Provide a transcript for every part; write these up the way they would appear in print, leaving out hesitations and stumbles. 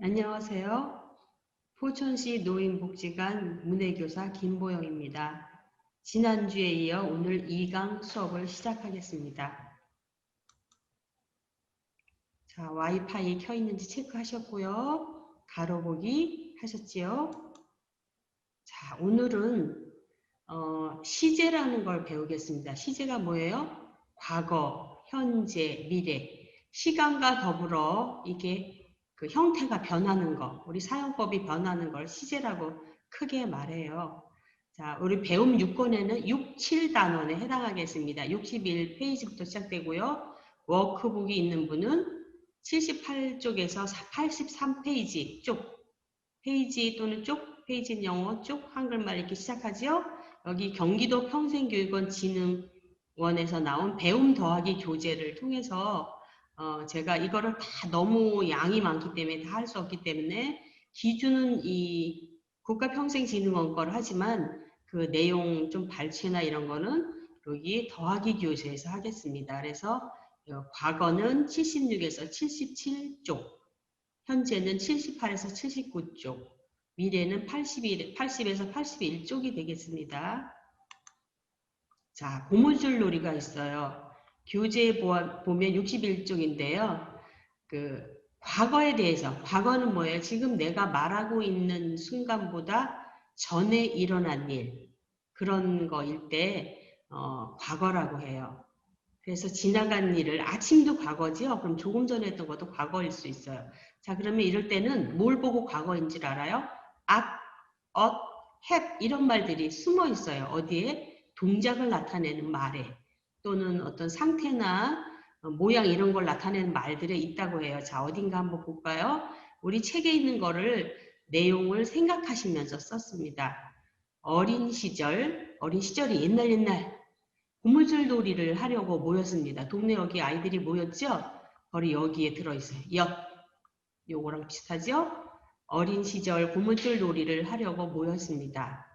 안녕하세요. 포천시 노인복지관 문해교사 김보영입니다. 지난주에 이어 오늘 2강 수업을 시작하겠습니다. 자, 와이파이 켜 있는지 체크하셨고요. 가로보기 하셨지요? 자, 오늘은 시제라는 걸 배우겠습니다. 시제가 뭐예요? 과거, 현재, 미래. 시간과 더불어 이게 그 형태가 변하는 거, 우리 사용법이 변하는 걸 시제라고 크게 말해요. 자, 우리 배움 6권에는 6, 7단원에 해당하겠습니다. 61페이지부터 시작되고요. 워크북이 있는 분은 78쪽에서 83페이지 쪽, 페이지 또는 쪽, 페이지는 영어 쪽, 한글말 이렇게 시작하지요. 여기 경기도 평생교육원 진흥원에서 나온 배움 더하기 교재를 통해서 제가 이거를 다 너무 양이 많기 때문에 다 할 수 없기 때문에 기준은 이 국가평생진흥원 거를 하지만 그 내용 좀 발췌나 이런 거는 여기 더하기 교재에서 하겠습니다. 그래서 과거는 76에서 77쪽, 현재는 78에서 79쪽, 미래는 80에서 81쪽이 되겠습니다. 자, 고무줄 놀이가 있어요. 교재에 보면 61쪽인데요. 그 과거에 대해서, 과거는 뭐예요? 지금 내가 말하고 있는 순간보다 전에 일어난 일, 그런 거일 때 과거라고 해요. 그래서 지나간 일을, 아침도 과거지요? 그럼 조금 전에 했던 것도 과거일 수 있어요. 자, 그러면 이럴 때는 뭘 보고 과거인 줄 알아요? at, ought, have 이런 말들이 숨어 있어요. 어디에? 동작을 나타내는 말에, 또는 어떤 상태나 모양 이런 걸 나타내는 말들에 있다고 해요. 자, 어딘가 한번 볼까요? 우리 책에 있는 거를 내용을 생각하시면서 썼습니다. 어린 시절이 옛날 고무줄 놀이를 하려고 모였습니다. 동네 여기 아이들이 모였죠? 바로 여기에 들어있어요. 요거랑 비슷하죠? 어린 시절 고무줄 놀이를 하려고 모였습니다.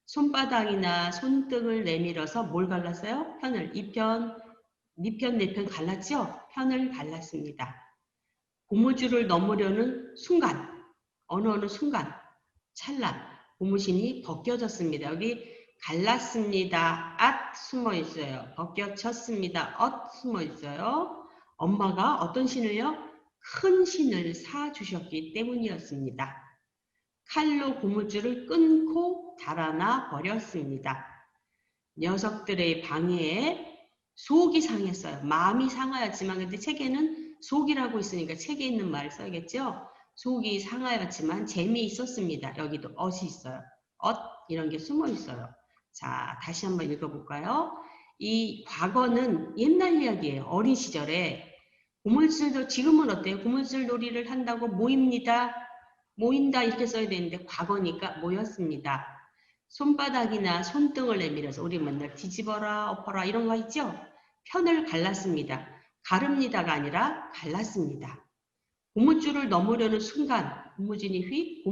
손바닥이나 손등을 내밀어서 뭘 갈랐어요? 편을. 이 편, 니 편, 내 편 갈랐죠? 편을 갈랐습니다. 고무줄을 넘으려는 순간, 어느 순간, 찰나, 고무신이 벗겨졌습니다. 여기 갈랐습니다. 앗 숨어 있어요. 벗겨졌습니다. 엇 숨어 있어요. 엄마가 어떤 신을요? 큰 신을 사주셨기 때문이었습니다. 칼로 고무줄을 끊고 달아나 버렸습니다. 녀석들의 방해에 속이 상했어요. 마음이 상하였지만, 근데 책에는 속이라고 있으니까 책에 있는 말을 써야겠죠? 속이 상하였지만 재미있었습니다. 여기도 엇이 있어요. 엇 이런 게 숨어 있어요. 자, 다시 한번 읽어볼까요? 이 과거는 옛날 이야기예요. 어린 시절에 고물줄도 지금은 어때요? 고물줄 놀이를 한다고 모인다 이렇게 써야 되는데 과거니까 모였습니다. 손바닥이나 손등을 내밀어서 우리 맨날 뒤집어라 엎어라 이런 거 있죠? 편을 갈랐습니다. 가릅니다가 아니라 갈랐습니다. 고무줄을 넘으려는 순간 고무신이 휙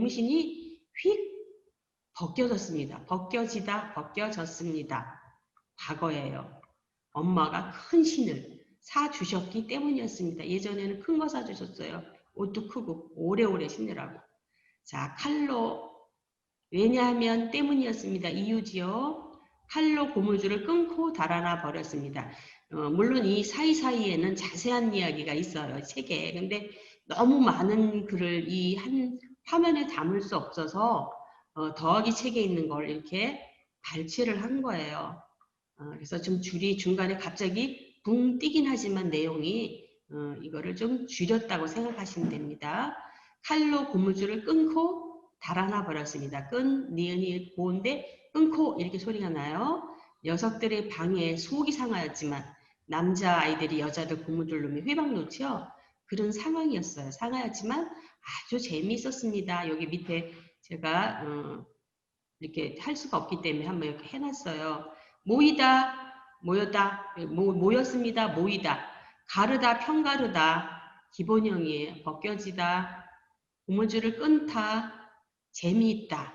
벗겨졌습니다. 벗겨졌습니다. 과거예요. 엄마가 큰 신을 사주셨기 때문이었습니다. 예전에는 큰 거 사주셨어요. 옷도 크고 오래오래 신으라고. 자, 칼로, 왜냐하면 때문이었습니다. 이유지요. 칼로 고무줄을 끊고 달아나 버렸습니다. 물론 이 사이사이에는 자세한 이야기가 있어요. 책에. 근데 너무 많은 글을 이 한 화면에 담을 수 없어서 더하기 책에 있는 걸 이렇게 발췌를 한 거예요. 그래서 좀 줄이 중간에 갑자기 붕 뜨긴 하지만 내용이 이거를 좀 줄였다고 생각하시면 됩니다. 칼로 고무줄을 끊고 달아나 버렸습니다. 니은이 고운데 끊고 이렇게 소리가 나요. 녀석들의 방해에 속이 상하였지만 남자아이들이 여자들 고무줄 놈이 휘방 놓죠. 그런 상황이었어요. 상하였지만 아주 재미있었습니다. 여기 밑에 제가 이렇게 할 수가 없기 때문에 한번 이렇게 해놨어요. 모였습니다. 모이다. 가르다, 편가르다. 기본형이에요. 벗겨지다, 고무줄을 끊다, 재미있다.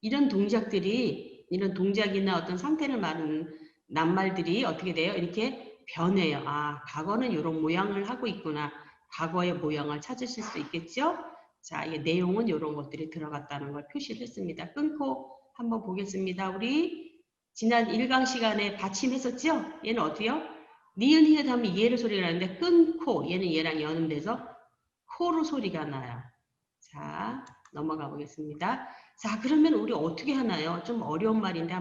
이런 동작이나 어떤 상태를 말하는 낱말들이 어떻게 돼요? 이렇게 변해요. 아, 과거는 이런 모양을 하고 있구나. 과거의 모양을 찾으실 수 있겠죠? 자, 이게 내용은 이런 것들이 들어갔다는 걸 표시를 했습니다. 끊고 한번 보겠습니다. 우리 지난 1강 시간에 받침했었죠? 얘는 어때요? 니은 히읗 하면 얘를 소리가 나는데 끊고 얘는 얘랑 연음돼서 코로 소리가 나요. 자, 넘어가 보겠습니다. 자, 그러면 우리 어떻게 하나요? 좀 어려운 말인데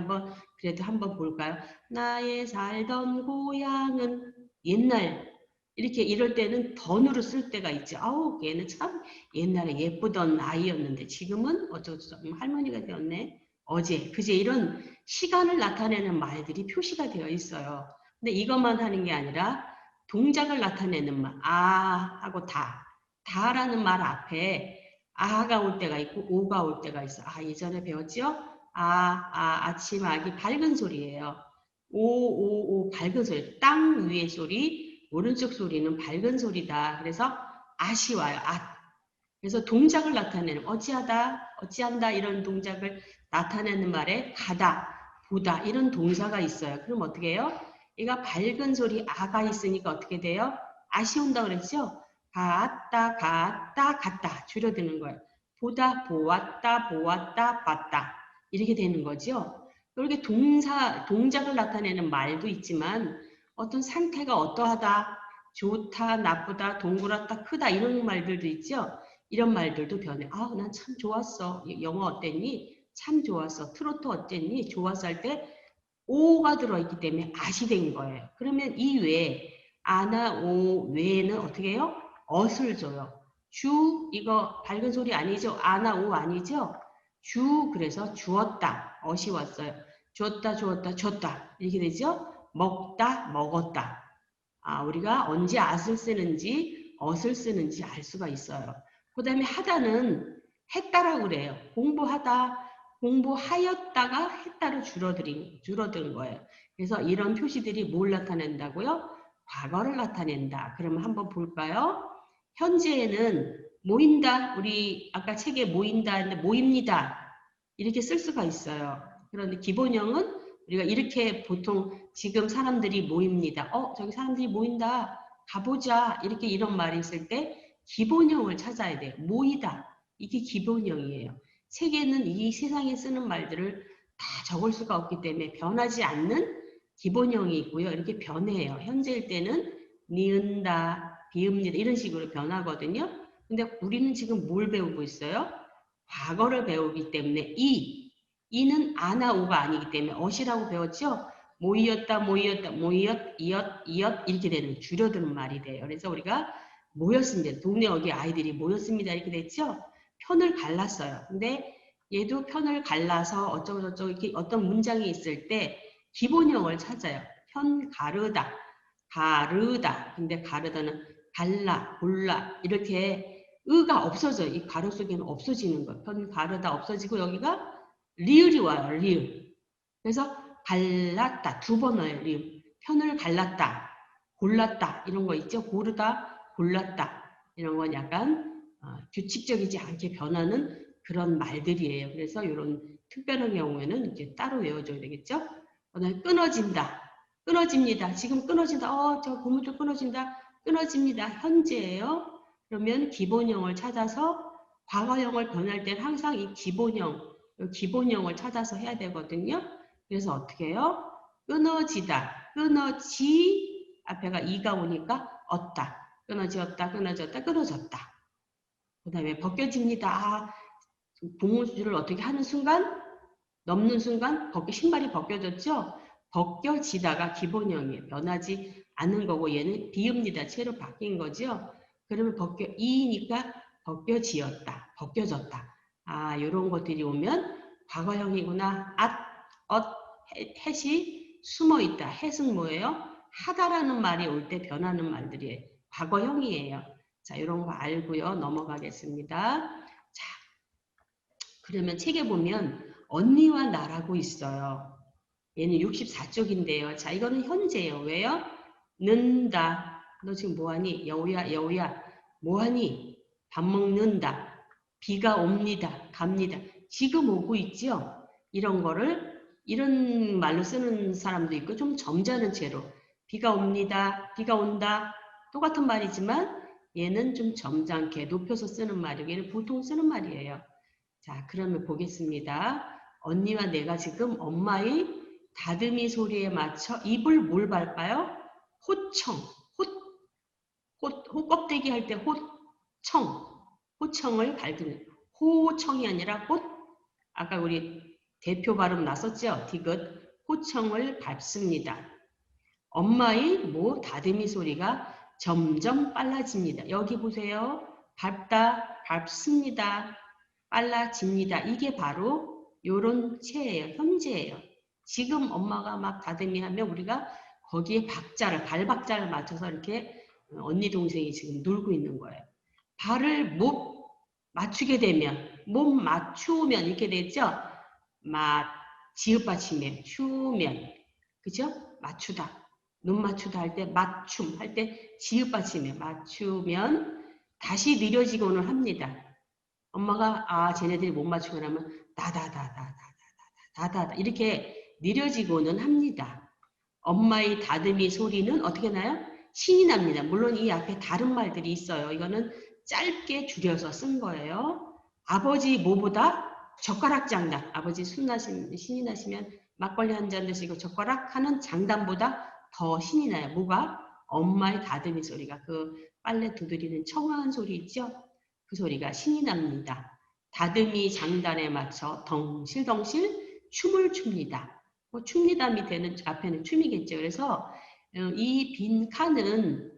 그래도 한번 볼까요? 나의 살던 고향은 옛날 이렇게 이럴 때는 던으로 쓸 때가 있죠. 아우, 얘는 참 옛날에 예쁘던 아이였는데 지금은 어쩌고저쩌고 할머니가 되었네. 어제, 그제 이런 시간을 나타내는 말들이 표시가 되어 있어요. 근데 이것만 하는 게 아니라 동작을 나타내는 말, 아 하고 다라는 말 앞에 아가 올 때가 있고 오가 올 때가 있어. 아, 예전에 배웠죠? 아침 아기 밝은 소리예요. 오, 밝은 소리. 땅 위의 소리, 오른쪽 소리는 밝은 소리다. 그래서 아시 와요. 그래서 동작을 나타내는 어찌한다 이런 동작을 나타내는 말에 가다, 보다 이런 동사가 있어요. 그럼 어떻게 해요? 얘가 밝은 소리 아가 있으니까 어떻게 돼요? 아시 온다 그랬죠? 갔다 줄여드는 거예요. 보다, 보았다, 봤다 이렇게 되는 거죠. 이렇게 동작을 나타내는 말도 있지만 어떤 상태가 어떠하다, 좋다, 나쁘다, 동그랗다, 크다 이런 말들도 있죠. 이런 말들도 변해. 아, 난 참 좋았어. 영어 어땠니? 참 좋았어. 트로트 어땠니? 좋았어 할 때 오가 들어있기 때문에 아시 된 거예요. 그러면 이 외에 아나 오 외에는 어떻게 해요? 엇을 줘요. 이거 밝은 소리 아니죠? 아나 오 아니죠? 그래서 주었다. 엇이 왔어요. 줬다 줬다 이렇게 되죠? 먹다 먹었다. 아, 우리가 언제 앗을 쓰는지 엇을 쓰는지 알 수가 있어요. 그 다음에 하다는 했다라고 그래요. 공부하였다가 했다로 줄어든 거예요. 그래서 이런 표시들이 뭘 나타낸다고요? 과거를 나타낸다. 그러면 한번 볼까요? 현재에는 모인다. 우리 아까 책에 모인다 했는데 모입니다. 이렇게 쓸 수가 있어요. 그런데 기본형은 우리가 이렇게 보통 지금 사람들이 모입니다. 저기 사람들이 모인다. 가보자. 이렇게 이런 말이 있을 때 기본형을 찾아야 돼요. 모이다. 이게 기본형이에요. 책에는 이 세상에 쓰는 말들을 다 적을 수가 없기 때문에 변하지 않는 기본형이 있고요. 이렇게 변해요. 현재일 때는 니은다, 비읍니다. 이런 식으로 변하거든요. 근데 우리는 지금 뭘 배우고 있어요? 과거를 배우기 때문에 이는 아나 오가 아니기 때문에 엇이라고 배웠죠? 모이었다, 이엇 이렇게 되는 줄여드는 말이 돼요. 그래서 우리가 모였습니다. 동네 어디 아이들이 모였습니다. 이렇게 됐죠? 편을 갈랐어요. 근데 얘도 편을 갈라서 어쩌고저쩌고 이렇게 어떤 문장이 있을 때 기본형을 찾아요. 편 가르다. 근데 가르다는 갈라, 골라 이렇게 의가 없어져요. 이 가로 속에는 없어지는 거예요. 편 가르다 없어지고 여기가 리을이 와요. 리을. 그래서 갈랐다. 두 번 와요. 리을. 편을 갈랐다. 골랐다. 이런 거 있죠. 고르다. 골랐다. 이런 건 약간 규칙적이지 않게 변하는 그런 말들이에요. 그래서 이런 특별한 경우에는 이제 따로 외워줘야 되겠죠. 그다음에 끊어집니다. 지금 끊어진다. 저 고무줄 끊어진다. 끊어집니다. 현재예요. 그러면 기본형을 찾아서 과거형을 변할 때는 항상 이 기본형을 찾아서 해야 되거든요. 그래서 어떻게 해요? 끊어지다. 앞에가 이가 오니까 얻다. 끊어졌다. 끊어졌다. 그 다음에 벗겨집니다. 고무줄을 어떻게 하는 순간, 넘는 순간 신발이 벗겨졌죠? 벗겨지다가 기본형이에요. 변하지 않는 거고 얘는 비읍니다. 채로 바뀐 거죠? 그러면 이니까 벗겨졌다. 이런 것들이 오면 과거형이구나. 햇이 숨어있다. 햇은 뭐예요? 하다라는 말이 올 때 변하는 말들이에요. 과거형이에요. 자, 이런 거 알고요. 넘어가겠습니다. 자, 그러면 책에 보면 언니와 나라고 있어요. 얘는 64쪽인데요. 자, 이거는 현재예요. 왜요? 는다. 너 지금 뭐하니? 여우야. 뭐하니? 밥 먹는다. 비가 옵니다. 갑니다. 지금 오고 있죠? 이런 말로 쓰는 사람도 있고 좀 점잖은 채로 비가 옵니다. 비가 온다. 똑같은 말이지만 얘는 좀 점잖게 높여서 쓰는 말이고 얘는 보통 쓰는 말이에요. 자, 그러면 보겠습니다. 언니와 내가 지금 엄마의 다듬이 소리에 맞춰 입을 뭘 밟아요? 호청, 호 껍데기 할 때 호청을 밟는, 호청이 아니라 아까 우리 대표 발음 났었죠? 디귿, 호청을 밟습니다. 엄마의 다듬이 소리가 점점 빨라집니다. 여기 보세요. 밟다, 밟습니다. 빨라집니다. 이게 바로 요런 체예요. 현재예요. 지금 엄마가 막 다듬이하면 우리가 거기에 발박자를 맞춰서 이렇게 언니 동생이 지금 놀고 있는 거예요. 발을 못 맞추게 되면, 못 맞추면 이렇게 되죠? 지읒받침에 추면, 그죠? 맞추다. 눈 맞추다 할 때 맞춤 할 때 지읒받침에 맞추면 다시 느려지고는 합니다. 엄마가 쟤네들이 못 맞추고 나면 다다다다다다다다다 이렇게 느려지고는 합니다. 엄마의 다듬이 소리는 어떻게 나요? 신이 납니다. 물론 이 앞에 다른 말들이 있어요. 이거는 짧게 줄여서 쓴 거예요. 아버지 뭐보다 젓가락 장단. 아버지 신이 나시면 막걸리 한 잔 드시고 젓가락 하는 장단보다 더 신이 나요. 뭐가? 엄마의 다듬이 소리가 그 빨래 두드리는 청아한 소리 있죠? 그 소리가 신이 납니다. 다듬이 장단에 맞춰 덩실덩실 춤을 춥니다. 춥니다 밑에는 앞에는 춤이겠죠. 그래서 이 빈 칸은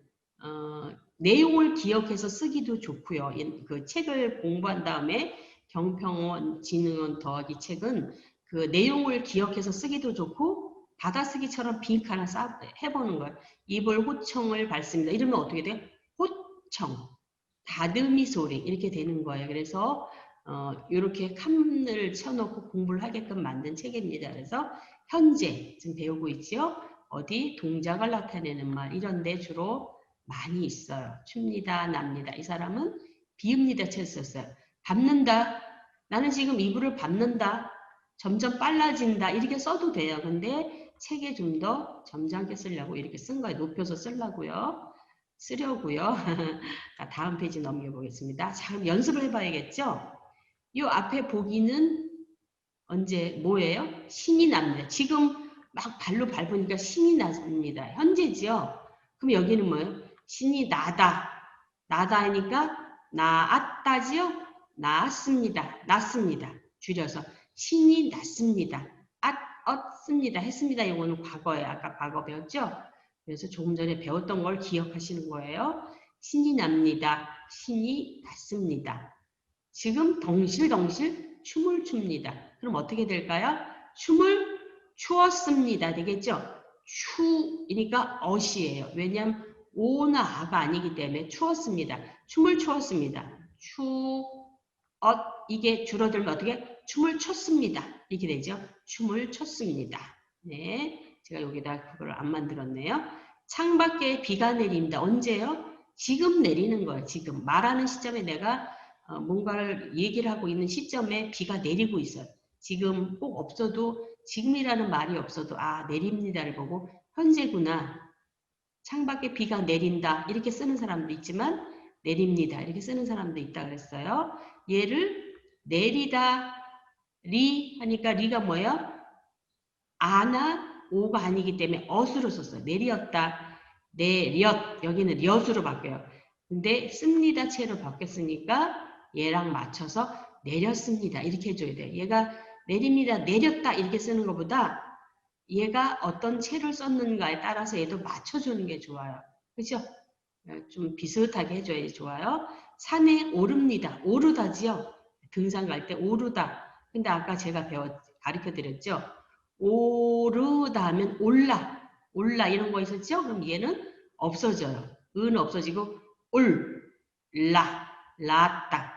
내용을 기억해서 쓰기도 좋고요. 그 책을 공부한 다음에 경평원 진흥원 더하기 책은 그 내용을 기억해서 쓰기도 좋고 받아쓰기처럼 빈 칸을 해보는 거예요. 입을 호청을 밟습니다. 이러면 어떻게 돼요? 호청, 다듬이 소리 이렇게 되는 거예요. 그래서 이렇게 칸을 쳐놓고 공부를 하게끔 만든 책입니다. 그래서 현재 지금 배우고 있죠. 어디 동작을 나타내는 말 이런 데 주로 많이 있어요. 춥니다, 납니다. 이 사람은 비읍니다 채 썼어요. 밟는다. 나는 지금 이불을 밟는다. 점점 빨라진다. 이렇게 써도 돼요. 근데 책에 좀 더 점잖게 쓰려고 이렇게 쓴 거예요. 높여서 쓰려고요. 다음 페이지 넘겨보겠습니다. 자, 그럼 연습을 해봐야겠죠? 이 앞에 보기는 언제 뭐예요? 신이 납니다. 지금 막 발로 밟으니까 신이 납니다. 현재죠? 그럼 여기는 뭐예요? 신이 나다. 나다 하니까 나았다지요? 났습니다. 줄여서 신이 났습니다. 얻습니다. 했습니다. 이거는 과거예요. 아까 과거 배웠죠? 그래서 조금 전에 배웠던 걸 기억하시는 거예요. 신이 납니다. 신이 났습니다. 지금 덩실덩실 춤을 춥니다. 그럼 어떻게 될까요? 춤을 추었습니다. 되겠죠? 추이니까 어시예요. 왜냐하면 오나 아가 아니기 때문에 추었습니다. 춤을 추었습니다. 이게 줄어들면 어떻게? 춤을 췄습니다. 이렇게 되죠? 춤을 췄습니다. 네, 제가 여기다 그걸 안 만들었네요. 창밖에 비가 내립니다. 언제요? 지금 내리는 거예요. 지금 말하는 시점에 내가 뭔가를 얘기를 하고 있는 시점에 비가 내리고 있어요. 지금 꼭 없어도 지금이라는 말이 없어도 내립니다를 보고 현재구나. 창밖에 비가 내린다 이렇게 쓰는 사람도 있지만 내립니다 이렇게 쓰는 사람도 있다 그랬어요. 얘를 내리다 리 하니까 리가 뭐예요? 아나 오가 아니기 때문에 어수로 썼어요. 내렸다 여기는 엿으로 바뀌어요. 근데 씁니다 채로 바뀌었으니까 얘랑 맞춰서 내렸습니다 이렇게 해줘야 돼요. 얘가 내립니다 내렸다 이렇게 쓰는 것보다 얘가 어떤 채를 썼는가에 따라서 얘도 맞춰주는 게 좋아요. 그죠? 좀 비슷하게 해줘야 좋아요. 산에 오릅니다. 오르다지요. 등산 갈 때 오르다. 근데 아까 제가 가르쳐 드렸죠. 오르다 하면 올라 이런 거 있었죠? 그럼 얘는 없어져요. 은 없어지고 랐다.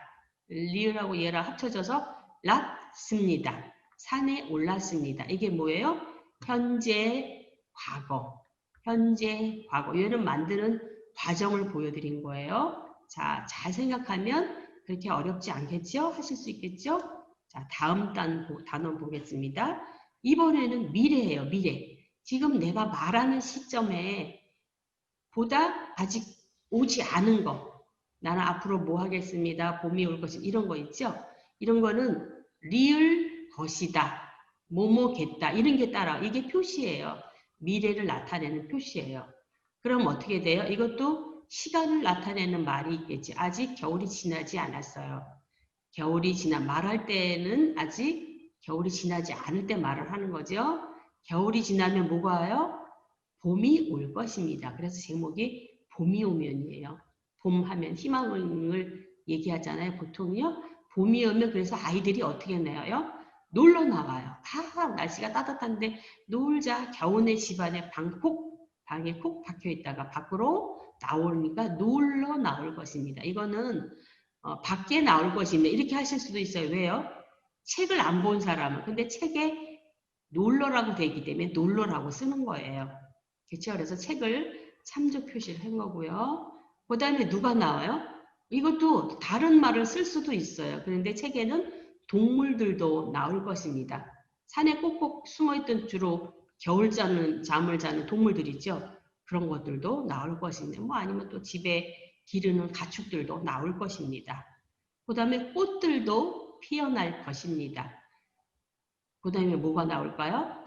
리을하고 얘랑 합쳐져서 랐습니다. 산에 올랐습니다. 이게 뭐예요? 현재, 과거. 얘는 만드는 과정을 보여드린 거예요. 자, 잘 생각하면 그렇게 어렵지 않겠죠? 하실 수 있겠죠? 자, 다음 단어 보겠습니다. 이번에는 미래예요, 미래. 지금 내가 말하는 시점에 보다 아직 오지 않은 거. 나는 앞으로 뭐 하겠습니다. 봄이 올 것이 이런 거 있죠. 이런 거는 리을 것이다. 뭐뭐겠다. 이런 게 따라 이게 표시예요. 미래를 나타내는 표시예요. 그럼 어떻게 돼요? 이것도 시간을 나타내는 말이 있겠지. 아직 겨울이 지나지 않았어요. 겨울이 말할 때는 아직 겨울이 지나지 않을 때 말을 하는 거죠. 겨울이 지나면 뭐가 와요? 봄이 올 것입니다. 그래서 제목이 봄이 오면이에요. 봄 하면 희망을 얘기하잖아요. 보통요. 봄이 오면 그래서 아이들이 어떻게 내요? 놀러 나와요. 날씨가 따뜻한데 놀자. 겨우내 집안에 방에 콕 박혀 있다가 밖으로 나오니까 놀러 나올 것입니다. 이거는 밖에 나올 것입니다. 이렇게 하실 수도 있어요. 왜요? 책을 안 본 사람은. 근데 책에 놀러라고 되기 때문에 놀러라고 쓰는 거예요. 그렇죠? 그래서 책을 참조 표시를 한 거고요. 그 다음에 누가 나와요? 이것도 다른 말을 쓸 수도 있어요. 그런데 책에는 동물들도 나올 것입니다. 산에 꼭꼭 숨어있던 주로 잠을 자는 동물들 있죠? 그런 것들도 나올 것입니다. 뭐 아니면 또 집에 기르는 가축들도 나올 것입니다. 그 다음에 꽃들도 피어날 것입니다. 그 다음에 뭐가 나올까요?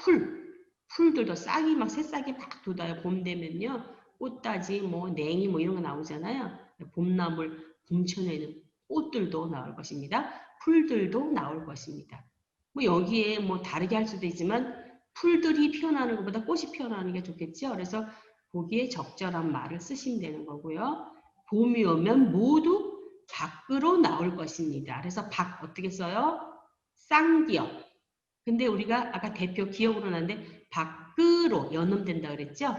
풀들도 싹이 새싹이 막 돋아요. 봄 되면요. 꽃다지, 냉이 이런 거 나오잖아요. 봄나물, 봄천에는 꽃들도 나올 것입니다. 풀들도 나올 것입니다. 여기에 다르게 할 수도 있지만 풀들이 피어나는 것보다 꽃이 피어나는 게 좋겠죠. 그래서 거기에 적절한 말을 쓰시면 되는 거고요. 봄이 오면 모두 밖으로 나올 것입니다. 그래서 밖 어떻게 써요? 쌍기역. 근데 우리가 아까 대표 기억으로 나는데 밖으로 연음된다 그랬죠?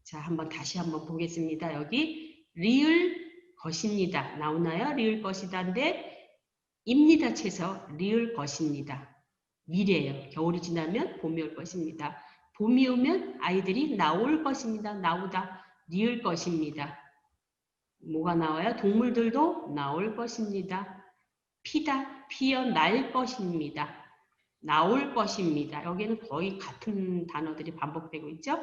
자, 다시 한번 보겠습니다. 여기 리을 것입니다. 나오나요? 리을 것이다인데 입니다 채서 리을 것입니다. 미래예요. 겨울이 지나면 봄이 올 것입니다. 봄이 오면 아이들이 나올 것입니다. 나오다. 리을 것입니다. 뭐가 나와요? 동물들도 나올 것입니다. 피어날 것입니다. 나올 것입니다. 여기는 거의 같은 단어들이 반복되고 있죠.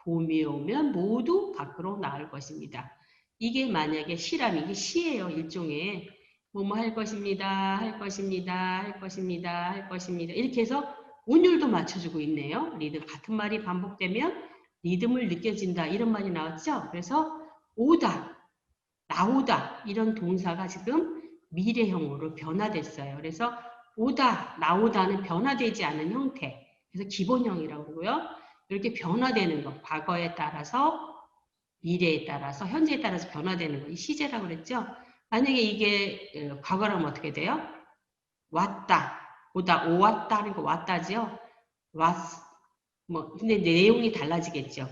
봄이 오면 모두 밖으로 나올 것입니다. 이게 만약에 시라면 이게 시예요. 일종의 뭐뭐 할 것입니다. 할 것입니다. 할 것입니다. 할 것입니다. 이렇게 해서 운율도 맞춰주고 있네요. 리듬 같은 말이 반복되면 리듬을 느껴진다. 이런 말이 나왔죠. 그래서 오다, 나오다 이런 동사가 지금 미래형으로 변화됐어요. 그래서 오다, 나오다는 변화되지 않은 형태. 그래서 기본형이라고 그러고요. 이렇게 변화되는 것, 과거에 따라서, 미래에 따라서, 현재에 따라서 변화되는 것, 이 시제라고 그랬죠. 만약에 이게 과거라면 어떻게 돼요? 왔다, 오다, 오왔다 하는 거 왔다지요. 근데 내용이 달라지겠죠.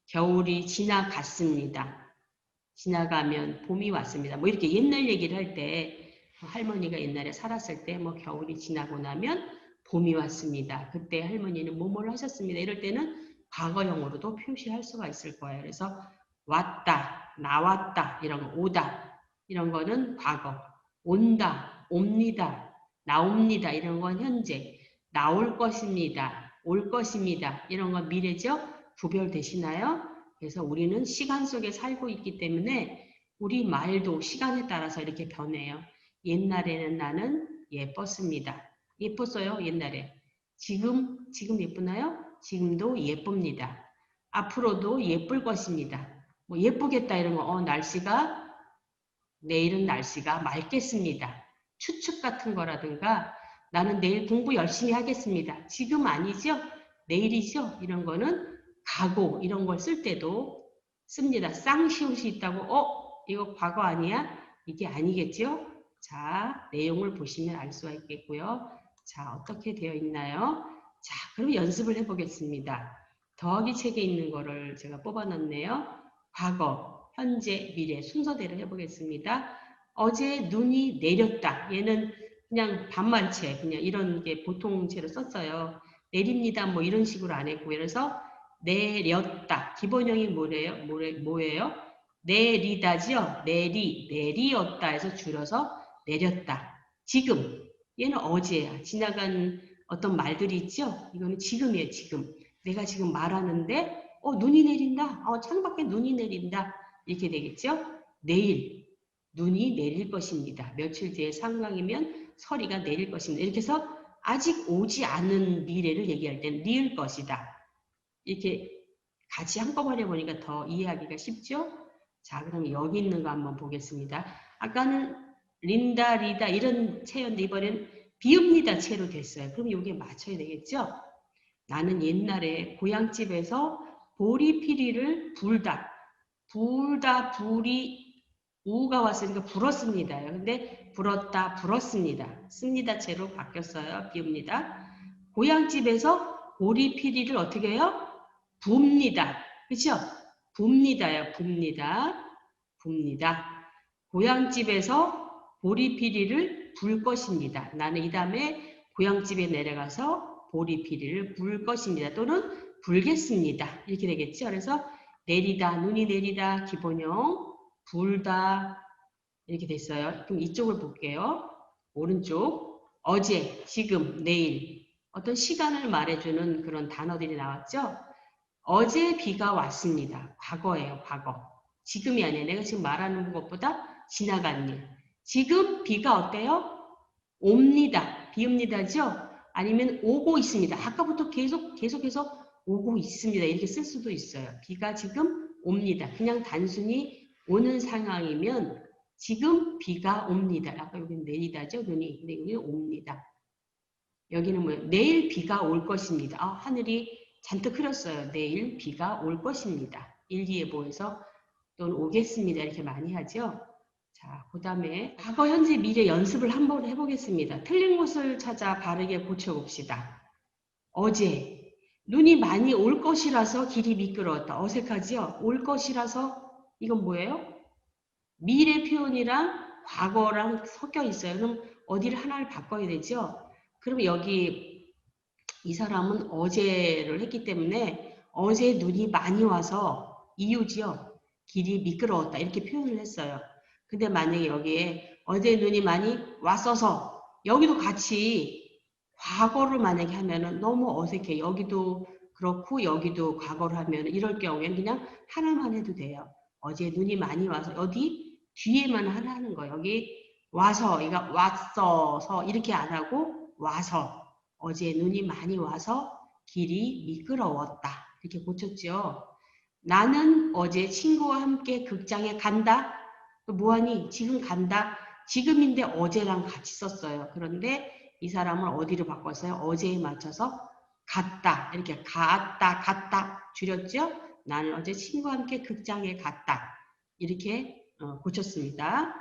겨울이 지나갔습니다. 지나가면 봄이 왔습니다. 이렇게 옛날 얘기를 할 때 할머니가 옛날에 살았을 때 겨울이 지나고 나면 봄이 왔습니다. 그때 할머니는 뭐뭐를 하셨습니다. 이럴 때는 과거형으로도 표시할 수가 있을 거예요. 그래서 왔다, 나왔다, 이런 거, 오다 이런 거는 과거, 온다, 옵니다, 나옵니다 이런 건 현재, 나올 것입니다, 올 것입니다 이런 건 미래죠. 구별되시나요? 그래서 우리는 시간 속에 살고 있기 때문에 우리 말도 시간에 따라서 이렇게 변해요. 옛날에는 나는 예뻤습니다. 예뻤어요, 옛날에. 지금 예쁘나요? 지금도 예쁩니다. 앞으로도 예쁠 것입니다. 예쁘겠다 이런 거, 내일은 날씨가 맑겠습니다. 추측 같은 거라든가 나는 내일 공부 열심히 하겠습니다. 지금 아니죠? 내일이죠? 이런 거는 가고 이런 걸 쓸 때도 씁니다. 쌍시옷이 있다고 이거 과거 아니야? 이게 아니겠죠? 자, 내용을 보시면 알 수가 있겠고요. 자, 어떻게 되어 있나요? 자, 그럼 연습을 해보겠습니다. 더하기 책에 있는 거를 제가 뽑아놨네요. 과거, 현재, 미래 순서대로 해보겠습니다. 어제 눈이 내렸다. 얘는 그냥 반말체, 그냥 이런 게 보통체로 썼어요. 내립니다. 이런 식으로 안 했고, 그래서 내렸다. 기본형이 뭐예요? 내리다지요. 내리었다 해서 줄여서 내렸다. 지금. 얘는 어제야. 지나간 어떤 말들이 있죠? 이거는 지금이에요. 지금. 내가 지금 말하는데 눈이 내린다. 창밖에 눈이 내린다. 이렇게 되겠죠? 내일. 눈이 내릴 것입니다. 며칠 뒤에 상강이면 서리가 내릴 것입니다. 이렇게 해서 아직 오지 않은 미래를 얘기할 땐 니을 것이다. 이렇게 같이 한꺼번에 보니까 더 이해하기가 쉽죠? 자, 그럼 여기 있는 거 한번 보겠습니다. 아까는 린다, 리다 이런 체였는데 이번엔 비읍니다 체로 됐어요. 그럼 여기에 맞춰야 되겠죠? 나는 옛날에 고향집에서 보리피리를 불다, 불이 우가 왔으니까 불었습니다. 근데 불었다, 불었습니다. 씁니다 채로 바뀌었어요. 비웁니다. 고향집에서 보리피리를 어떻게 해요? 붑니다. 그렇죠? 붑니다요. 붑니다. 붑니다. 고향집에서 보리피리를 불 것입니다. 나는 이 다음에 고향집에 내려가서 보리피리를 불 것입니다. 또는 불겠습니다. 이렇게 되겠죠. 그래서 내리다, 눈이 내리다, 기본형, 불다 이렇게 됐어요. 그럼 이쪽을 볼게요. 오른쪽, 어제, 지금, 내일 어떤 시간을 말해주는 그런 단어들이 나왔죠. 어제 비가 왔습니다. 과거예요. 과거. 지금이 아니에요. 내가 지금 말하는 것보다 지나간 일. 지금 비가 어때요? 옵니다. 비옵니다죠? 아니면 오고 있습니다. 아까부터 계속해서 오고 있습니다. 이렇게 쓸 수도 있어요. 비가 지금 옵니다. 그냥 단순히 오는 상황이면 지금 비가 옵니다. 아까 여기는 내리다죠? 눈이. 근데 여기는 옵니다. 여기는 뭐예요? 내일 비가 올 것입니다. 하늘이 잔뜩 흐렸어요. 내일 비가 올 것입니다. 일기예보에서 또는 오겠습니다. 이렇게 많이 하죠. 자, 그 다음에 과거, 현재, 미래 연습을 한번 해보겠습니다. 틀린 곳을 찾아 바르게 고쳐봅시다. 어제 눈이 많이 올 것이라서 길이 미끄러웠다. 어색하지요? 올 것이라서 이건 뭐예요? 미래 표현이랑 과거랑 섞여 있어요. 그럼 어디를 하나를 바꿔야 되죠? 그럼 여기 이 사람은 어제를 했기 때문에 어제 눈이 많이 와서 이유지요. 길이 미끄러웠다. 이렇게 표현을 했어요. 근데 만약에 여기에 어제 눈이 많이 왔어서 여기도 같이 과거를 만약에 하면은 너무 어색해. 여기도 그렇고 여기도 과거를 하면 이럴 경우에는 그냥 하나만 해도 돼요. 어제 눈이 많이 와서 어디 뒤에만 하나 하는 거예요. 여기 와서 이거 왔어서 이렇게 안 하고 와서 어제 눈이 많이 와서 길이 미끄러웠다. 이렇게 고쳤죠. 나는 어제 친구와 함께 극장에 간다. 뭐하니? 지금 간다. 지금인데 어제랑 같이 썼어요. 그런데 이 사람을 어디로 바꿨어요? 어제에 맞춰서 갔다. 이렇게 갔다 줄였죠? 나는 어제 친구와 함께 극장에 갔다. 이렇게 고쳤습니다.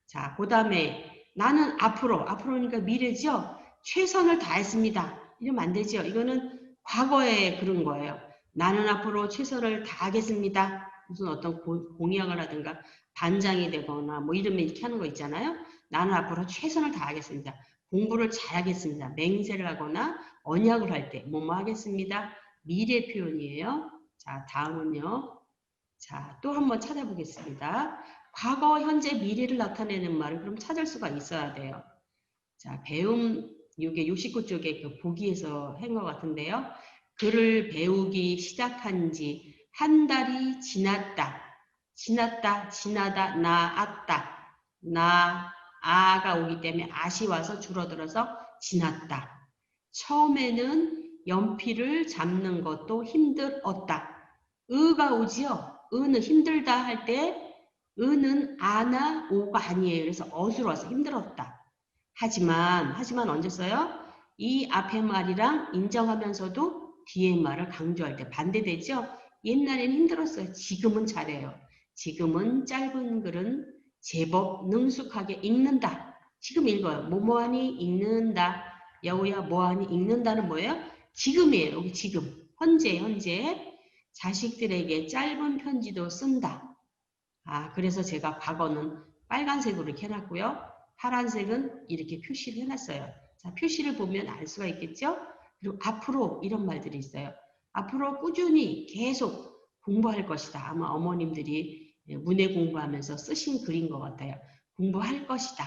자, 그 다음에 나는 앞으로니까 미래죠? 최선을 다했습니다. 이러면 안 되죠. 이거는 과거에 그런 거예요. 나는 앞으로 최선을 다하겠습니다. 무슨 어떤 공약을 하든가 반장이 되거나 뭐 이러면 이렇게 하는 거 있잖아요. 나는 앞으로 최선을 다하겠습니다. 공부를 잘하겠습니다. 맹세를 하거나 언약을 할 때 뭐뭐 하겠습니다. 미래 표현이에요. 자, 다음은요. 자, 또 한번 찾아보겠습니다. 과거, 현재, 미래를 나타내는 말을 그럼 찾을 수가 있어야 돼요. 자, 배움, 이게 69쪽에 그 보기에서 한 것 같은데요. 글을 배우기 시작한 지 한 달이 지났다. 지나다, 나았다. 아가 오기 때문에 아시 와서 줄어들어서 지났다. 처음에는 연필을 잡는 것도 힘들었다. 으가 오지요. 으는 힘들다 할 때 으는 아나 오가 아니에요. 그래서 어수로 와서 힘들었다. 하지만 언제 써요? 이 앞의 말이랑 인정하면서도 뒤의 말을 강조할 때 반대되죠? 옛날에는 힘들었어요. 지금은 잘해요. 지금은 짧은 글은 제법 능숙하게 읽는다. 지금 읽어요. 뭐뭐하니 읽는다. 여우야 뭐하니 읽는다는 뭐예요? 지금이에요. 여기 지금. 현재. 자식들에게 짧은 편지도 쓴다. 그래서 제가 과거는 빨간색으로 이렇게 해놨고요. 파란색은 이렇게 표시를 해놨어요. 자, 표시를 보면 알 수가 있겠죠? 그리고 앞으로 이런 말들이 있어요. 앞으로 꾸준히 계속 공부할 것이다. 아마 어머님들이 문해 공부하면서 쓰신 글인 것 같아요. 공부할 것이다.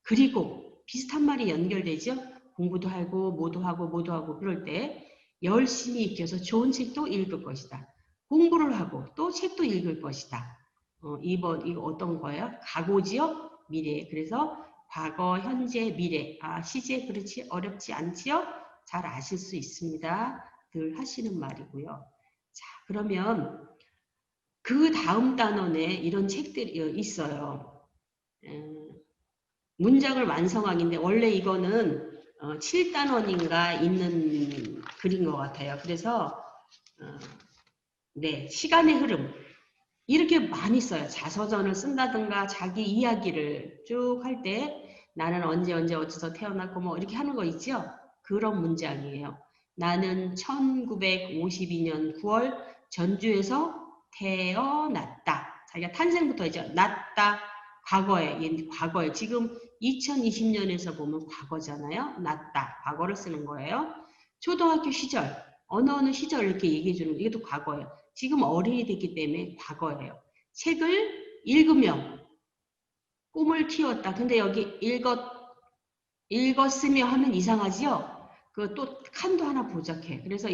그리고 비슷한 말이 연결되죠? 공부도 하고 뭐도 하고 그럴 때 열심히 익혀서 좋은 책도 읽을 것이다. 공부를 하고 또 책도 읽을 것이다. 2번 이거 어떤 거예요? 과거지요? 미래. 그래서 과거, 현재, 미래. 아, 시제 그렇지 어렵지 않지요? 잘 아실 수 있습니다. 늘 하시는 말이고요. 자, 그러면 그 다음 단원에 이런 책들이 있어요. 문장을 완성하기인데 원래 이거는 7단원인가 있는 글인 것 같아요. 그래서 네, 시간의 흐름 이렇게 많이 써요. 자서전을 쓴다든가 자기 이야기를 쭉 할 때 나는 언제 어디서 태어났고 뭐 이렇게 하는 거 있죠? 그런 문장이에요. 나는 1952년 9월 전주에서 태어났다. 자기가 탄생부터 이제 났다. 과거에 지금 2020년에서 보면 과거잖아요. 났다. 과거를 쓰는 거예요. 초등학교 시절 어느 시절 이렇게 얘기해 주는 거 이것도 과거예요. 지금 어린이 됐기 때문에 과거예요. 책을 읽으며 꿈을 키웠다. 근데 여기 읽었으며 하면 이상하지요? 그 또 칸도 하나 부족해. 그래서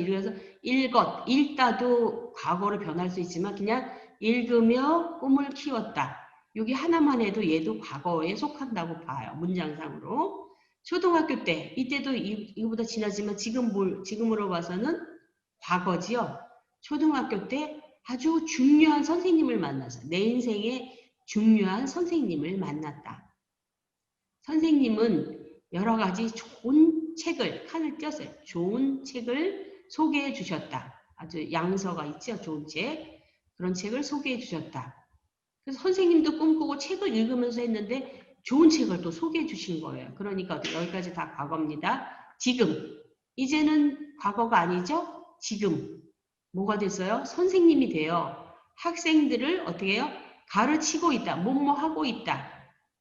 읽다도 과거로 변할 수 있지만 그냥 읽으며 꿈을 키웠다. 여기 하나만 해도 얘도 과거에 속한다고 봐요. 문장상으로. 초등학교 때, 이때도 이거보다 지나지만 지금으로 봐서는 과거지요. 초등학교 때 아주 중요한 선생님을 만나서 내 인생에 중요한 선생님을 만났다. 선생님은 여러 가지 좋은 책을 칸을 띄었어요. 좋은 책을 소개해 주셨다. 아주 양서가 있죠. 좋은 책. 그런 책을 소개해 주셨다. 그래서 선생님도 꿈꾸고 책을 읽으면서 했는데 좋은 책을 또 소개해 주신 거예요. 그러니까 여기까지 다 과거입니다. 지금. 이제는 과거가 아니죠. 지금. 뭐가 됐어요? 선생님이 돼요. 학생들을 어떻게 해요? 가르치고 있다. 뭐뭐 하고 있다.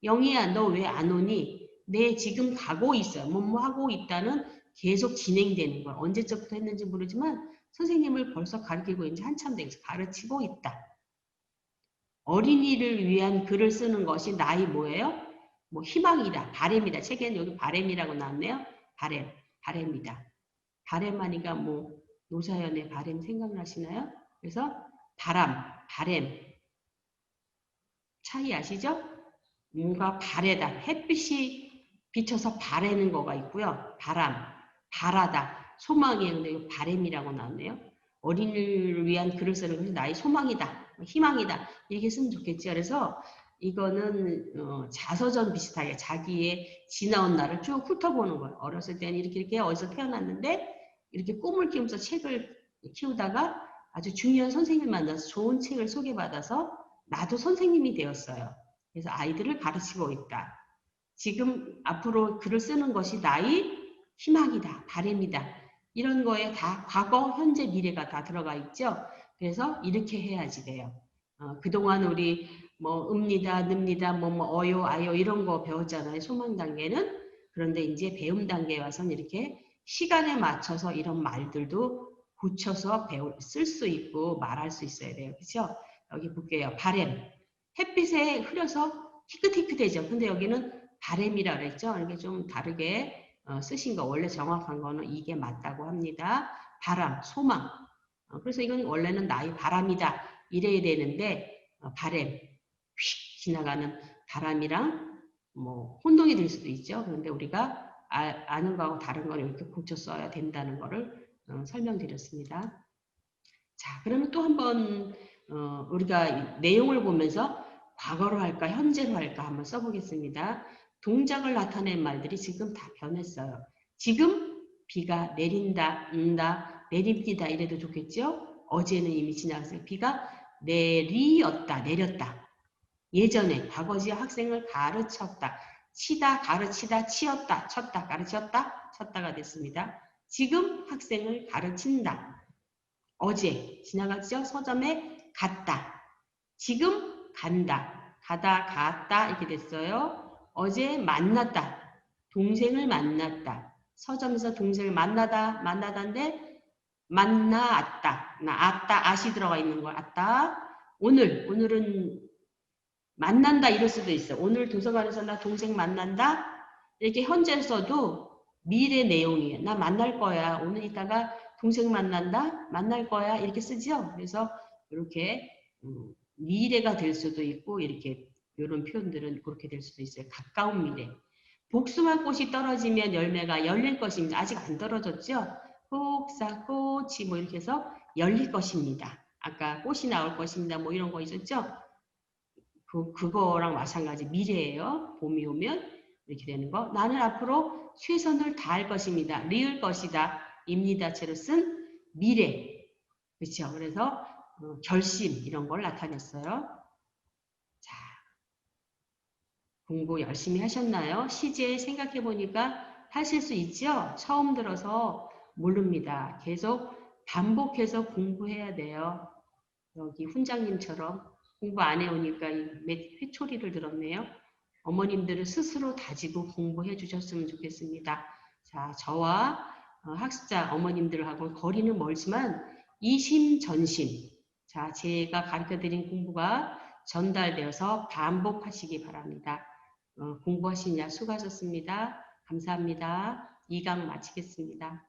영희야, 너 왜 안 오니? 네, 지금 가고 있어요. 뭐뭐 하고 있다는 계속 진행되는 거예요. 언제적부터 했는지 모르지만 선생님을 벌써 가르치고 있는지 한참 되서 가르치고 있다. 어린이를 위한 글을 쓰는 것이 나의 뭐예요? 뭐 희망이다. 바램이다. 책에는 여기 바램이라고 나왔네요. 바램이다. 바램하니까 뭐 노사연의 바램 생각나시나요? 그래서 바램. 차이 아시죠? 뭔가 바래다. 햇빛이 비쳐서 바래는 거가 있고요. 바라다. 소망이에요. 근데 이거 바램이라고 나왔네요. 어린이를 위한 글을 쓰는 것이 나의 소망이다. 희망이다. 이렇게 쓰면 좋겠지. 그래서 이거는 자서전 비슷하게 자기의 지나온 날을 쭉 훑어보는 거예요. 어렸을 때는 이렇게 어디서 태어났는데 이렇게 꿈을 키우면서 책을 키우다가 아주 중요한 선생님을 만나서 좋은 책을 소개받아서 나도 선생님이 되었어요. 그래서 아이들을 가르치고 있다. 지금 앞으로 글을 쓰는 것이 나의 희망이다. 바램이다. 이런 거에 다 과거, 현재, 미래가 다 들어가 있죠. 그래서 이렇게 해야지 돼요. 그동안 우리 뭐 읍니다, 늡니다, 어요, 아요 이런 거 배웠잖아요. 소망 단계는. 그런데 이제 배움 단계에 와서는 이렇게 시간에 맞춰서 이런 말들도 고쳐서 쓸 수 있고 말할 수 있어야 돼요. 그렇죠? 여기 볼게요. 바램. 햇빛에 흐려서 희끗희끗해져. 근데 여기는 바램이라 그랬죠. 이게 좀 다르게 쓰신 거. 원래 정확한 거는 이게 맞다고 합니다. 바람, 소망. 그래서 이건 원래는 나의 바람이다. 이래야 되는데 바램, 휙 지나가는 바람이랑 뭐 혼동이 될 수도 있죠. 그런데 우리가 아는 거하고 다른 걸 이렇게 고쳐 써야 된다는 거를 설명드렸습니다. 자, 그러면 또 한번 우리가 내용을 보면서 과거로 할까 현재로 할까 한번 써보겠습니다. 동작을 나타낸 말들이 지금 다 변했어요. 지금 비가 내린다, 내립니다 이래도 좋겠죠? 어제는 이미 지나갔어요. 비가 내렸다. 예전에 과거지 학생을 가르쳤다. 치다, 가르치다, 치었다, 쳤다, 가르쳤다, 쳤다가 됐습니다. 지금 학생을 가르친다. 어제 지나갔죠? 서점에 갔다. 지금 간다. 가다, 갔다 이렇게 됐어요. 어제 만났다. 동생을 만났다. 서점에서 동생을 만나다인데 만나았다. 아따, 아시 들어가 있는 거 아따. 오늘은 만난다 이럴 수도 있어. 오늘 도서관에서 나 동생 만난다. 이렇게 현재에서도 미래 내용이에요. 나 만날 거야. 오늘 이따가 동생 만난다. 만날 거야. 이렇게 쓰죠. 그래서 이렇게 미래가 될 수도 있고 이렇게 이런 표현들은 그렇게 될 수도 있어요. 가까운 미래. 복숭아 꽃이 떨어지면 열매가 열릴 것입니다. 아직 안 떨어졌죠? 복사 꽃이 뭐 이렇게 해서 열릴 것입니다. 아까 꽃이 나올 것입니다. 뭐 이런 거 있었죠? 그거랑 마찬가지 미래예요. 봄이 오면 이렇게 되는 거. 나는 앞으로 최선을 다할 것입니다. 리을 것이다. 입니다체로 쓴 미래. 그렇죠? 그래서 결심 이런 걸 나타냈어요. 자, 공부 열심히 하셨나요? 시제 생각해 보니까 하실 수 있죠? 처음 들어서 모릅니다. 계속 반복해서 공부해야 돼요. 여기 훈장님처럼 공부 안 해오니까 회초리를 들었네요. 어머님들은 스스로 다지고 공부해 주셨으면 좋겠습니다. 자, 저와 학습자 어머님들하고 거리는 멀지만 이심전심. 자, 제가 가르쳐드린 공부가 전달되어서 반복하시기 바랍니다. 공부하시냐 수고하셨습니다. 감사합니다. 2강 마치겠습니다.